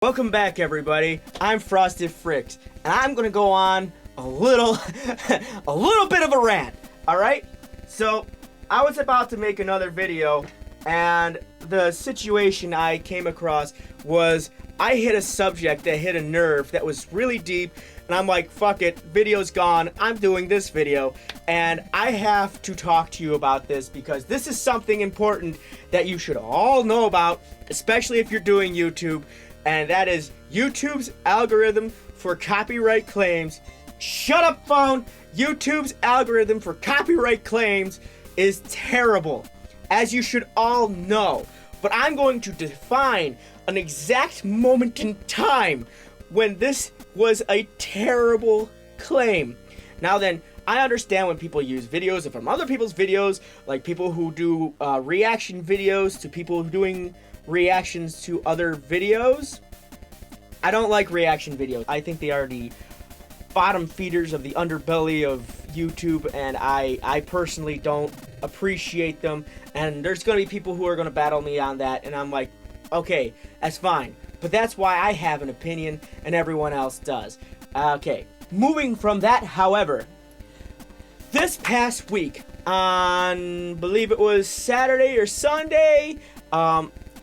Welcome back, everybody. I'm Frosted Fricks, and I'm gonna go on a little bit of a rant. All right. So I was about to make another video, and the situation I came across was I hit a subject that hit a nerve that was really deep, and I'm like, fuck it, video's gone. I'm doing this video, and I have to talk to you about this because this is something important that you should all know about, especially if you're doing YouTube. And that is YouTube's algorithm for copyright claims. Shut up, phone! YouTube's algorithm for copyright claims is terrible, as you should all know. But I'm going to define an exact moment in time when this was a terrible claim. Now then, I understand when people use videos from other people's videos, like people who do reaction videos to people doing reactions to other videos. I don't like reaction videos. I think they are the bottom feeders of the underbelly of YouTube, and I personally don't appreciate them. And there's going to be people who are going to battle me on that, and I'm like, okay, that's fine. But that's why I have an opinion, and everyone else does. Okay, moving from that, however, this past week, on, believe it was Saturday or Sunday,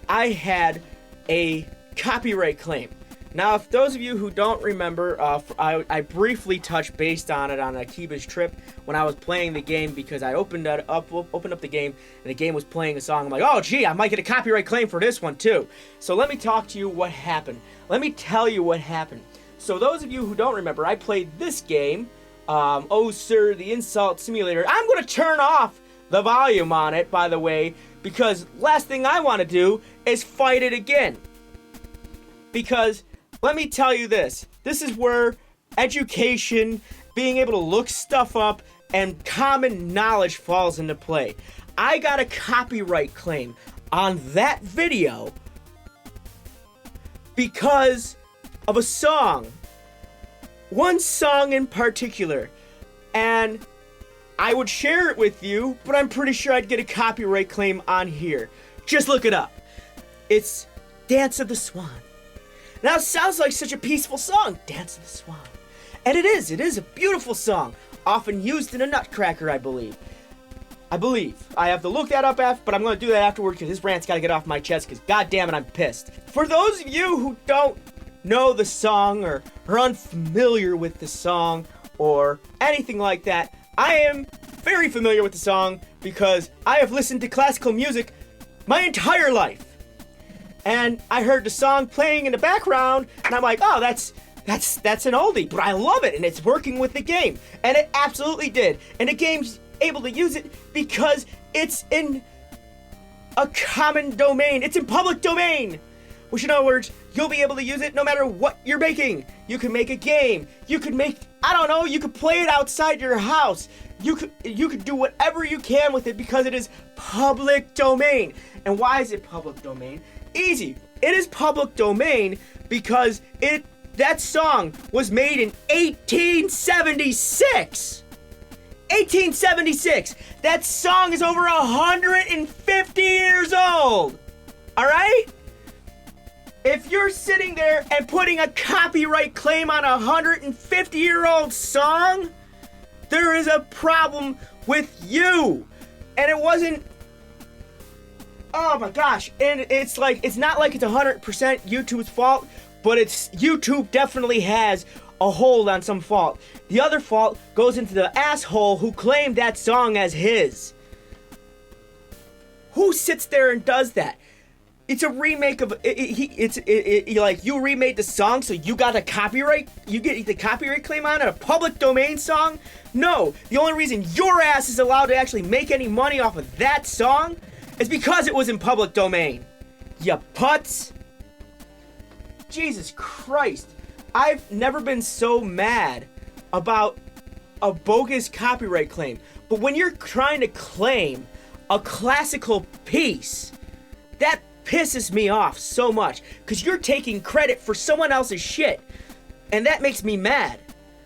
I had a copyright claim. Now, if those of you who don't remember, I briefly touched base on it on Akiba's trip when I was playing the game, because I opened up the game and the game was playing a song. I'm like, oh gee, I might get a copyright claim for this one too. So let me talk to you what happened. Let me tell you what happened. So those of you who don't remember, I played this game, Oh Sir, the Insult Simulator. I'm going to turn off the volume on it, by the way, because last thing I want to do is fight it again. Because let me tell you this is where education, being able to look stuff up, and common knowledge falls into play. I got a copyright claim on that video because of a song. One song in particular. And I would share it with you, but I'm pretty sure I'd get a copyright claim on here. Just look it up. It's Dance of the Swan. Now, it sounds like such a peaceful song, Dance of the Swan. And it is a beautiful song, often used in a Nutcracker, I believe. I have to look that up after, but I'm going to do that afterward because this rant's got to get off my chest because, god damn it, I'm pissed. For those of you who don't know the song or are unfamiliar with the song or anything like that, I am very familiar with the song because I have listened to classical music my entire life. And I heard the song playing in the background, and I'm like, oh, that's an oldie, but I love it, and it's working with the game. And it absolutely did. And the game's able to use it because it's in a common domain. It's in public domain. Which, in other words, you'll be able to use it no matter what you're making. You can make a game. You could make, I don't know, you could play it outside your house. You could do whatever you can with it because it is public domain. And why is it public domain? Easy. It is public domain because that song was made in 1876. 1876. That song is over 150 years old. All right? If you're sitting there and putting a copyright claim on a 150-year-old song, there is a problem with you. And it wasn't, oh my gosh. And it's not like it's 100% YouTube's fault, but YouTube definitely has a hold on some fault. The other fault goes into the asshole who claimed that song as his. Who sits there and does that? It's a remake of you remade the song, so you got a copyright. You get the copyright claim on a public domain song. No, the only reason your ass is allowed to actually make any money off of that song is because it was in public domain. You putz. Jesus Christ, I've never been so mad about a bogus copyright claim. But when you're trying to claim a classical piece, that pisses me off so much because you're taking credit for someone else's shit, and that makes me mad.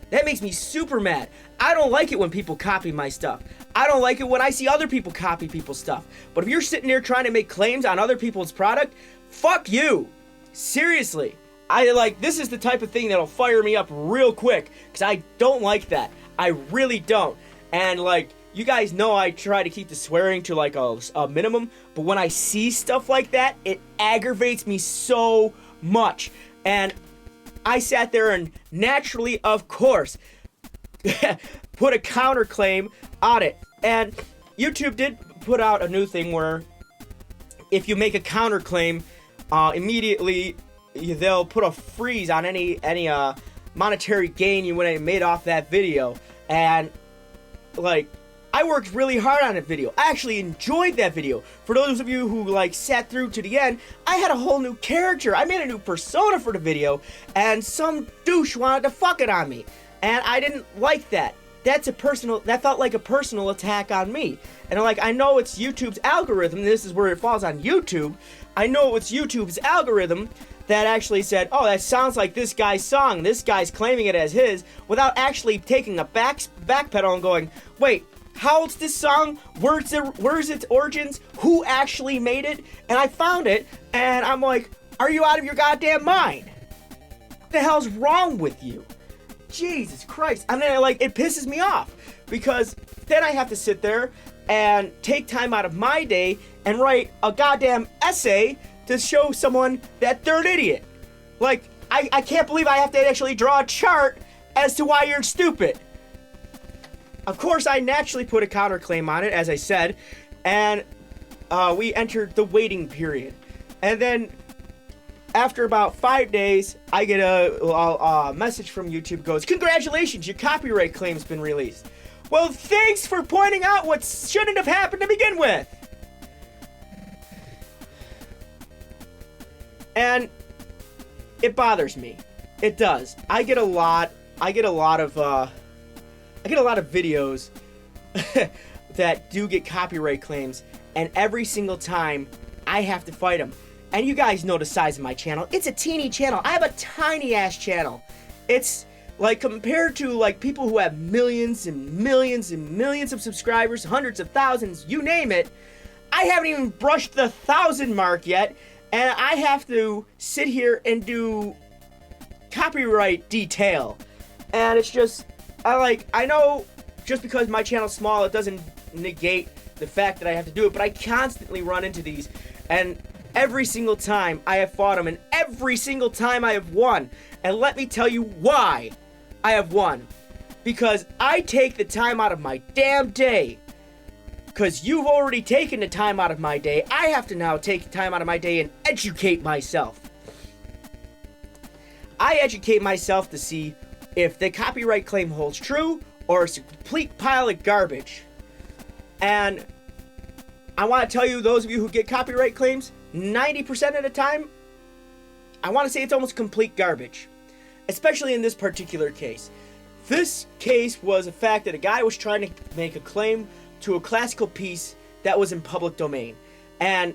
That makes me super mad. I don't like it when people copy my stuff. I don't like it when I see other people copy people's stuff. But if you're sitting there trying to make claims on other people's product, fuck you. Seriously, This is the type of thing that'll fire me up real quick, because I don't like that. I really don't. And like, you guys know I try to keep the swearing to like a minimum, but when I see stuff like that, it aggravates me so much. And I sat there and naturally, of course, put a counterclaim on it. And YouTube did put out a new thing where if you make a counterclaim, immediately they'll put a freeze on any monetary gain you would have made off that video. And like, I worked really hard on that video. I actually enjoyed that video. For those of you who like sat through to the end, I had a whole new character. I made a new persona for the video, and some douche wanted to fuck it on me, and I didn't like that. That felt like a personal attack on me. And like, I know it's YouTube's algorithm. This is where it falls on YouTube. I know it's YouTube's algorithm that actually said, oh, that sounds like this guy's song. This guy's claiming it as his, without actually taking a backpedal and going, wait, how old's this song? Where's its origins? Who actually made it? And I found it, and I'm like, are you out of your goddamn mind? What the hell's wrong with you? Jesus Christ. And then like, it pisses me off, because then I have to sit there and take time out of my day and write a goddamn essay to show someone that they're an idiot. Like, I can't believe I have to actually draw a chart as to why you're stupid. Of course, I naturally put a counterclaim on it, as I said, and we entered the waiting period. And then, after about 5 days, I get a message from YouTube goes, congratulations, your copyright claim's been released. Well, thanks for pointing out what shouldn't have happened to begin with. And it bothers me. It does. I get a lot of videos that do get copyright claims, and every single time I have to fight them. And you guys know the size of my channel. It's a teeny channel. I have a tiny ass channel. It's like, compared to like people who have millions and millions and millions of subscribers, hundreds of thousands, you name it. I haven't even brushed the 1,000 mark yet, and I have to sit here and do copyright detail. And it's just, I know just because my channel's small, it doesn't negate the fact that I have to do it, but I constantly run into these, and every single time I have fought them, and every single time I have won. And let me tell you why I have won. Because I take the time out of my damn day. Because you've already taken the time out of my day, I have to now take the time out of my day and educate myself. I educate myself to see if the copyright claim holds true, or it's a complete pile of garbage. And I want to tell you, those of you who get copyright claims, 90% of the time, I want to say it's almost complete garbage. Especially in this particular case. This case was a fact that a guy was trying to make a claim to a classical piece that was in public domain. And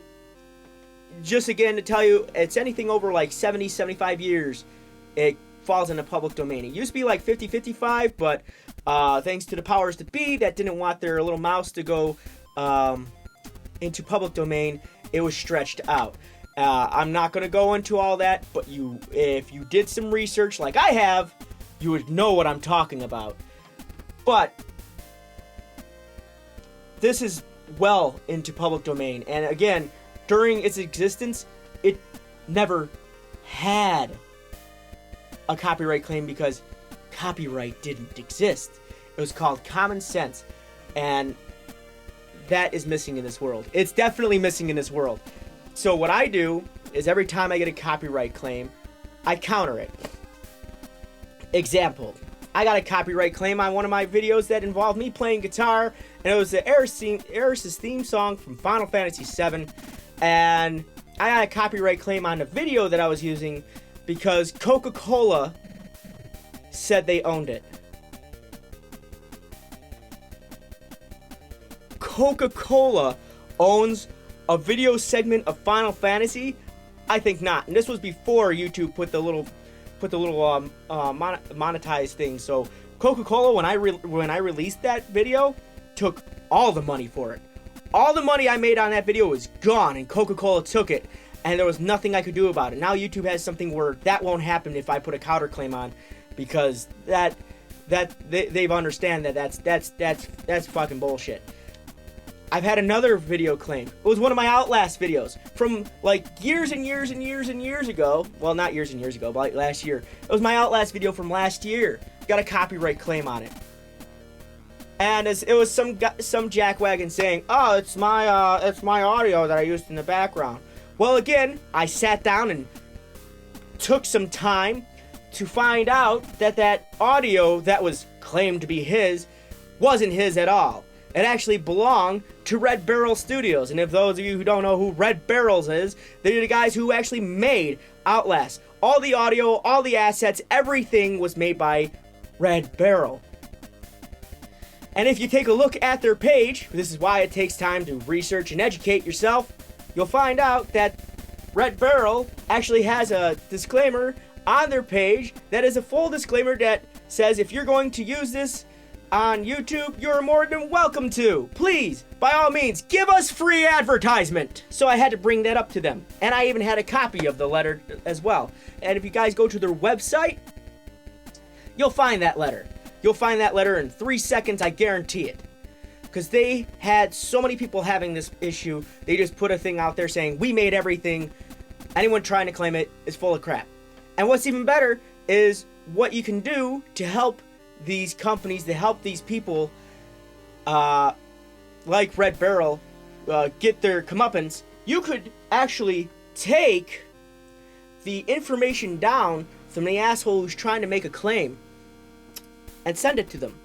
just again to tell you, it's anything over like 70, 75 years, it falls in the public domain. It used to be like 50-55, but thanks to the powers that be that didn't want their little mouse to go into public domain, it was stretched out. I'm not going to go into all that, but if you did some research like I have, you would know what I'm talking about. But this is well into public domain, and again, during its existence, it never had a copyright claim because copyright didn't exist. It was called common sense, and that is missing in this world. It's definitely missing in this world. So what I do is every time I get a copyright claim, I counter it. Example, I got a copyright claim on one of my videos that involved me playing guitar, and it was the Aeris' theme song from Final Fantasy VII, and I got a copyright claim on the video that I was using because Coca-Cola said they owned it. Coca-Cola owns a video segment of Final Fantasy? I think not. And this was before YouTube put the little monetized thing. So Coca-Cola, when I released that video, took all the money for it. All the money I made on that video was gone, and Coca-Cola took it. and there was nothing I could do about it. Now YouTube has something where that won't happen if I put a counterclaim on, because they've understand that that's fucking bullshit. I've had another video claim. It was one of my Outlast videos from like years and years and years and years ago. Well, not years and years ago, but like last year. It was my Outlast video from last year. Got a copyright claim on it. And it was some jackwagon saying, "Oh, it's my audio that I used in the background." Well, again, I sat down and took some time to find out that audio that was claimed to be his wasn't his at all. It actually belonged to Red Barrel Studios. And if those of you who don't know who Red Barrels is, they're the guys who actually made Outlast. All the audio, all the assets, everything was made by Red Barrel. And if you take a look at their page, this is why it takes time to research and educate yourself, you'll find out that Red Barrel actually has a disclaimer on their page that is a full disclaimer that says if you're going to use this on YouTube, you're more than welcome to. Please, by all means, give us free advertisement. So I had to bring that up to them. And I even had a copy of the letter as well. And if you guys go to their website, you'll find that letter. You'll find that letter in 3 seconds, I guarantee it. Because they had so many people having this issue, they just put a thing out there saying, we made everything. Anyone trying to claim it is full of crap. And what's even better is what you can do to help these companies, to help these people like Red Barrel get their comeuppance. You could actually take the information down from the asshole who's trying to make a claim and send it to them.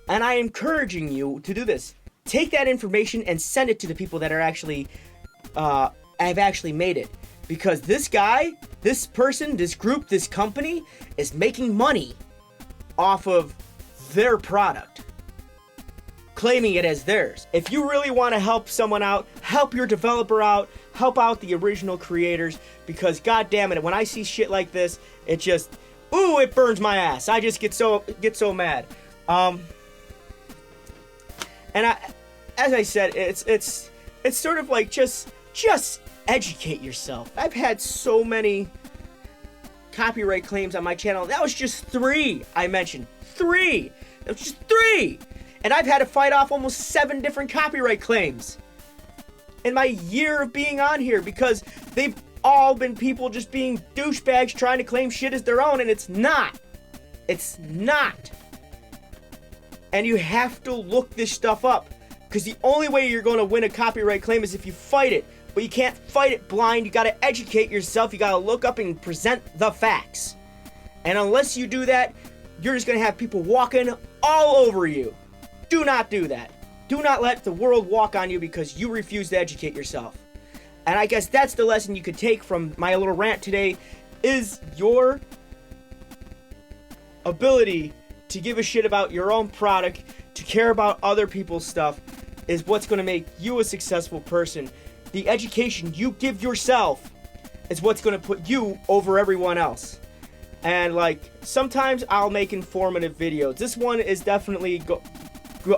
And I'm encouraging you to do this. Take that information and send it to the people that are actually have actually made it. Because this guy, this person, this group, this company is making money off of their product, claiming it as theirs. If you really want to help someone out, help your developer out, help out the original creators, because god damn it, when I see shit like this, it just, ooh, it burns my ass. I just get so mad. And as I said, it's sort of like just educate yourself. I've had so many copyright claims on my channel. That was just 3 I mentioned. 3! That was just 3! And I've had to fight off almost 7 different copyright claims in my year of being on here, because they've all been people just being douchebags trying to claim shit as their own, and it's not. It's not. And you have to look this stuff up, because the only way you're going to win a copyright claim is if you fight it. But you can't fight it blind. You gotta educate yourself. You gotta look up and present the facts. And unless you do that, you're just gonna have people walking all over you. Do not do that. Do not let the world walk on you because you refuse to educate yourself. And I guess that's the lesson you could take from my little rant today, is your ability to give a shit about your own product, to care about other people's stuff, is what's gonna make you a successful person. The education you give yourself is what's going to put you over everyone else. And like, sometimes I'll make informative videos. This one is definitely go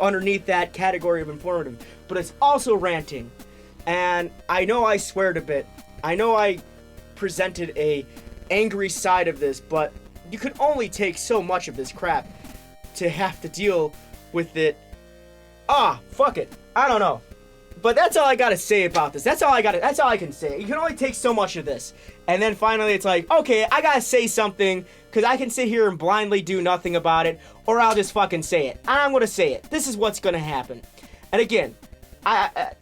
underneath that category of informative, but it's also ranting. And I know I sweared a bit. I know I presented a angry side of this, but you can only take so much of this crap to have to deal with it. Fuck it. I don't know. But that's all I gotta say about this. That's all I can say. You can only take so much of this. And then finally it's like, okay, I gotta say something, because I can sit here and blindly do nothing about it, or I'll just fucking say it. I'm gonna say it. This is what's gonna happen. And again, I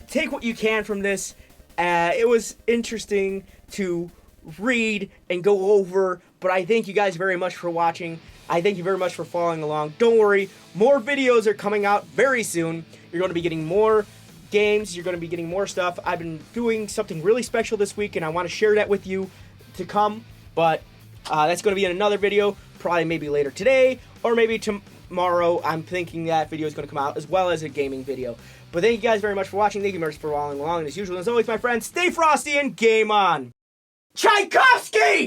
take what you can from this. It was interesting to read and go over, but I thank you guys very much for watching. I thank you very much for following along. Don't worry, more videos are coming out very soon. You're going to be getting more games. You're going to be getting more stuff. I've been doing something really special this week, and I want to share that with you to come. But that's going to be in another video, probably maybe later today, or maybe tomorrow. I'm thinking that video is going to come out, as well as a gaming video. But thank you guys very much for watching. Thank you very much for following along. And as usual, as always, my friends, stay frosty and game on. Tchaikovsky!